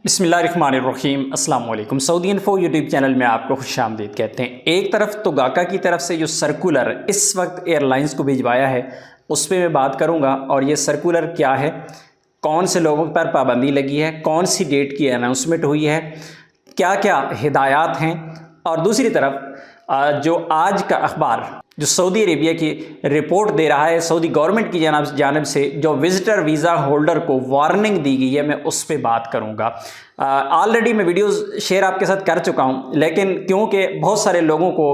बिस्मिल्लाहिर्रहमानिर्रहीम अस्सलाम वालेकुम। सऊदी इन्फो यूट्यूब चैनल में आपको खुश आमदीद कहते हैं। एक तरफ तो गाका की तरफ से जो सर्कुलर इस वक्त एयरलाइंस को भिजवाया है उस पर मैं बात करूंगा, और ये सर्कुलर क्या है, कौन से लोगों पर पाबंदी लगी है, कौन सी डेट की अनाउंसमेंट हुई है, क्या क्या हिदायत हैं, और दूसरी तरफ जो आज का अखबार जो सऊदी अरेबिया की रिपोर्ट दे रहा है, सऊदी गवर्नमेंट की जानिब से जो विज़िटर वीज़ा होल्डर को वार्निंग दी गई है, मैं उस पर बात करूंगा। ऑलरेडी मैं वीडियोस शेयर आपके साथ कर चुका हूं, लेकिन क्योंकि बहुत सारे लोगों को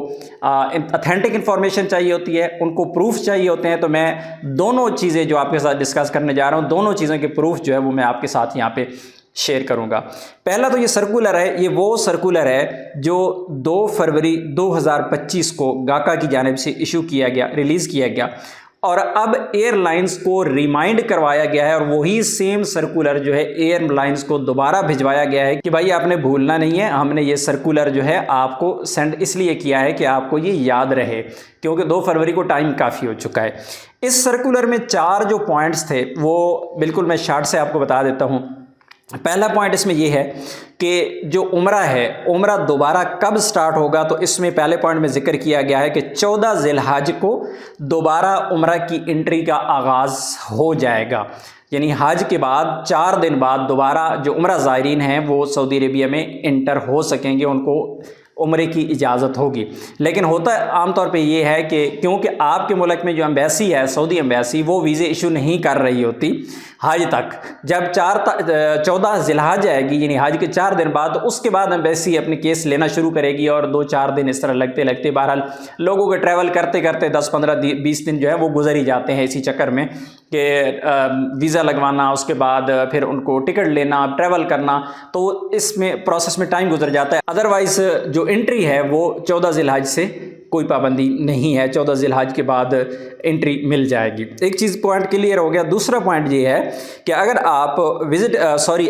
ऑथेंटिक इन्फॉर्मेशन चाहिए होती है, उनको प्रूफ चाहिए होते हैं, तो मैं दोनों चीज़ें जो आपके साथ डिस्कस करने जा रहा हूं, दोनों चीज़ों के प्रूफ जो है वो मैं आपके साथ यहाँ पे शेयर करूंगा। पहला तो ये सर्कुलर है, ये वो सर्कुलर है जो 2 फरवरी 2025 को गाका की जानिब से इशू किया गया, रिलीज़ किया गया, और अब एयरलाइंस को रिमाइंड करवाया गया है, और वही सेम सर्कुलर जो है एयरलाइंस को दोबारा भिजवाया गया है कि भाई आपने भूलना नहीं है, हमने ये सर्कुलर जो है आपको सेंड इसलिए किया है कि आपको ये याद रहे, क्योंकि 2 फरवरी को टाइम काफ़ी हो चुका है। इस सर्कुलर में 4 जो पॉइंट्स थे वो बिल्कुल मैं शार्ट से आपको बता देता हूँ। पहला पॉइंट इसमें यह है कि जो उम्रा है, उम्रा दोबारा कब स्टार्ट होगा, तो इसमें पहले पॉइंट में जिक्र किया गया है कि 14 ज़िलहज को दोबारा उम्रा की एंट्री का आगाज़ हो जाएगा, यानी हज के बाद 4 दिन बाद दोबारा जो उम्रा ज़ायरीन हैं वो सऊदी अरेबिया में इंटर हो सकेंगे, उनको उम्रे की इजाज़त होगी। लेकिन होता आमतौर पे ये है कि क्योंकि आपके मुल्क में जो एम्बेसी है, सऊदी एम्बेसी, वो वीज़े इशू नहीं कर रही होती हज तक। जब 14 ज़िलहज आएगी, यानी हज के 4 दिन बाद, तो उसके बाद एम्बेसी अपने केस लेना शुरू करेगी, और 2-4 दिन इस तरह लगते लगते बहरहाल लोगों के ट्रैवल करते करते 10-15-20 दिन जो है वो गुजर ही जाते हैं इसी चक्कर में कि वीज़ा लगवाना, उसके बाद फिर उनको टिकट लेना, ट्रैवल करना, तो इसमें प्रोसेस में टाइम गुजर जाता है। अदरवाइज़ जो एंट्री है वो 14 ज़िलहज से कोई पाबंदी नहीं है, 14 ज़िलहज के बाद एंट्री मिल जाएगी। एक चीज़ पॉइंट क्लियर हो गया। दूसरा पॉइंट ये है कि अगर आप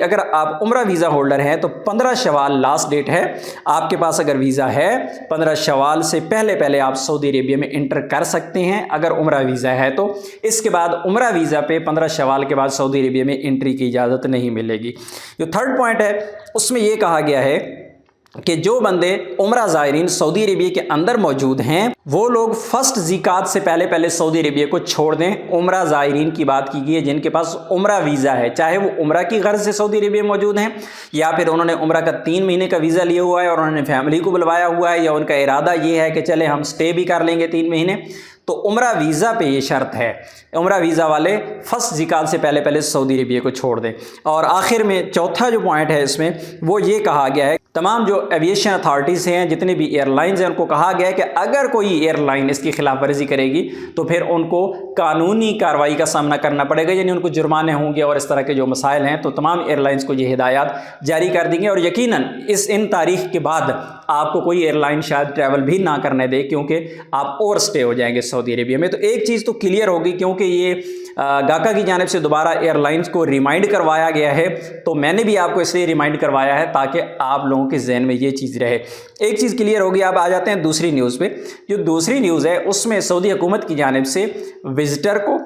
अगर आप उम्रा वीज़ा होल्डर हैं तो 15 शवाल लास्ट डेट है। आपके पास अगर वीज़ा है 15 शवाल से पहले पहले आप सऊदी अरेबिया में इंटर कर सकते हैं, अगर उम्रा वीज़ा है तो। इसके बाद उम्रा वीज़ा पे 15 शवाल के बाद सऊदी अरेबिया में एंट्री की इजाज़त नहीं मिलेगी। जो थर्ड पॉइंट है उसमें यह कहा गया है कि जो बंदे उम्रा ज़ायरीन सऊदी अरेबिया के अंदर मौजूद हैं वो लोग फर्स्ट ज़िकात से पहले पहले सऊदी अरेबिया को छोड़ दें। उम्रा ज़ायरीन की बात की गई है जिनके पास उम्रा वीज़ा है, चाहे वो उम्रा की गर्ज से सऊदी अरेबिया में मौजूद हैं, या फिर उन्होंने उम्रा का 3 महीने का वीज़ा लिया हुआ है और उन्होंने फैमिली को बुलवाया हुआ है, या उनका इरादा ये है कि चले हम स्टे भी कर लेंगे 3 महीने, तो उम्रा वीज़ा पे ये शर्त है, उम्रा वीज़ा वाले फर्स्ट ज़िकात से पहले पहले सऊदी अरेबिया को छोड़ दें। और आखिर में चौथा जो पॉइंट है इसमें वो ये कहा गया है, तमाम जो एविएशन अथॉरिटीज़ हैं, जितने भी एयरलाइंस हैं, उनको कहा गया है कि अगर कोई एयरलाइन इसकी खिलाफ वर्जी करेगी तो फिर उनको कानूनी कार्रवाई का सामना करना पड़ेगा, यानी उनको जुर्माने होंगे और इस तरह के जो मसाइल हैं। तो तमाम एयरलाइंस को ये हिदायत जारी कर देंगे, और यकीनन इन तारीख के बाद आपको कोई एयरलाइन शायद ट्रैवल भी ना करने दे, क्योंकि आप ओवर स्टे हो जाएंगे सऊदी अरेबिया में। तो एक चीज़ तो क्लियर होगी, क्योंकि ये गाका की जानिब से दोबारा एयरलाइंस को रिमाइंड करवाया गया है, तो मैंने भी आपको इसलिए रिमाइंड करवाया है ताकि आप लोगों के जहन में ये चीज़ रहे। एक चीज़ क्लियर होगी। अब आ जाते हैं दूसरी न्यूज़ पे। जो दूसरी न्यूज़ है उसमें सऊदी हुकूमत की जानिब से विज़िटर को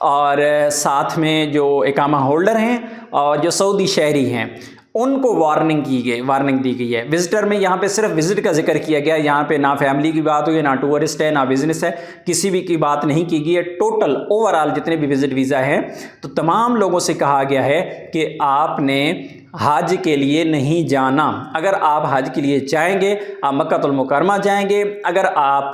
और साथ में जो इकामा होल्डर हैं और जो सऊदी शहरी हैं उनको वार्निंग दी गई है। विजिटर में यहाँ पे सिर्फ विजिट का जिक्र किया गया है, यहाँ पे ना फैमिली की बात हुई है, ना टूरिस्ट है, ना बिजनेस है, किसी भी की बात नहीं की गई है। टोटल ओवरऑल जितने भी विजिट वीज़ा हैं तो तमाम लोगों से कहा गया है कि आपने हज के लिए नहीं जाना। अगर आप हज के लिए जाएंगे, आप मक्कातुल मुकर्रमा जाएंगे, अगर आप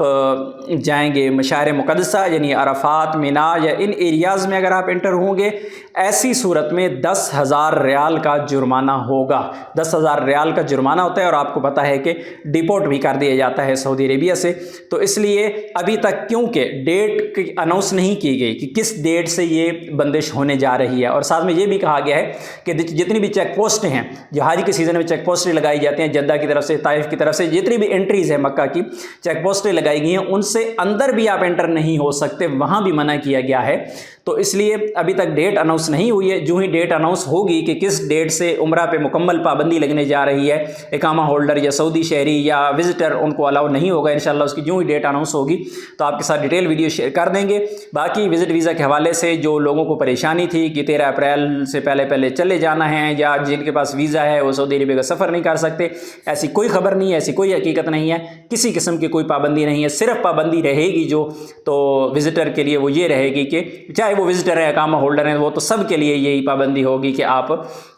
जाएंगे मशार मुक़द्दसा यानी अरफात, मिना या इन एरियाज़ में अगर आप इंटर होंगे, ऐसी सूरत में 10,000 रियाल का जुर्माना होगा। 10,000 रियाल का जुर्माना होता है, और आपको पता है कि डिपोर्ट भी कर दिया जाता है सऊदी अरेबिया से। तो इसलिए अभी तक क्योंकि डेट अनाउंस नहीं की गई कि किस डेट से ये बंदिश होने जा रही है, और साथ में ये भी कहा गया है कि जितनी भी चेक पोस्टें हैं, जो हज के सीज़न में चेक पोस्टें लगाई जाती हैं, जद्दा की तरफ से, ताइफ की तरफ से, जितनी भी एंट्रीज़ है मक्का की चेक पोस्टें लगाई गई हैं, उनसे अंदर भी आप एंटर नहीं हो सकते, वहाँ भी मना किया गया है। तो इसलिए अभी तक डेट अनाउंस नहीं हुई है। जो ही डेट अनाउंस होगी कि किस डेट से उम्रा पे मुकम्मल पाबंदी लगने जा रही है, इकामा होल्डर या सऊदी शहरी या विजिटर उनको अलाउ नहीं होगा इंशाल्लाह। उसकी जो ही डेट अनाउंस होगी तो आपके साथ डिटेल वीडियो शेयर कर देंगे। बाकी विजिट वीज़ा के हवाले से जो लोगों को परेशानी थी कि 13 अप्रैल से पहले चले जाना है, या जिनके पास वीज़ा है वो सऊदी अरबिया का सफ़र नहीं कर सकते, ऐसी कोई खबर नहीं है, ऐसी कोई हकीकत नहीं है, किसी किस्म की कोई पाबंदी नहीं है। सिर्फ पाबंदी रहेगी जो तो विजिटर के लिए वो ये रहेगी कि चाहे वो विजिटर है, इकामा होल्डर है, वो तो सब के लिए यही पाबंदी होगी कि आप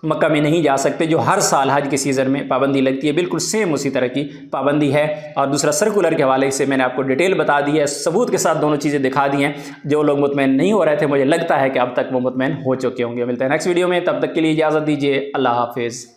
मक्का में नहीं जा सकते, जो हर साल हज के सीज़न में पाबंदी लगती है, बिल्कुल सेम उसी तरह की पाबंदी है। और दूसरा सर्कुलर के हवाले से मैंने आपको डिटेल बता दी है, सबूत के साथ दोनों चीज़ें दिखा दी हैं। जो लोग मुतमईन नहीं हो रहे थे, मुझे लगता है कि अब तक वो मुतमईन हो चुके होंगे। मिलते हैं नेक्स्ट वीडियो में, तब तक के लिए इजाज़त दीजिए। अल्लाह हाफिज़।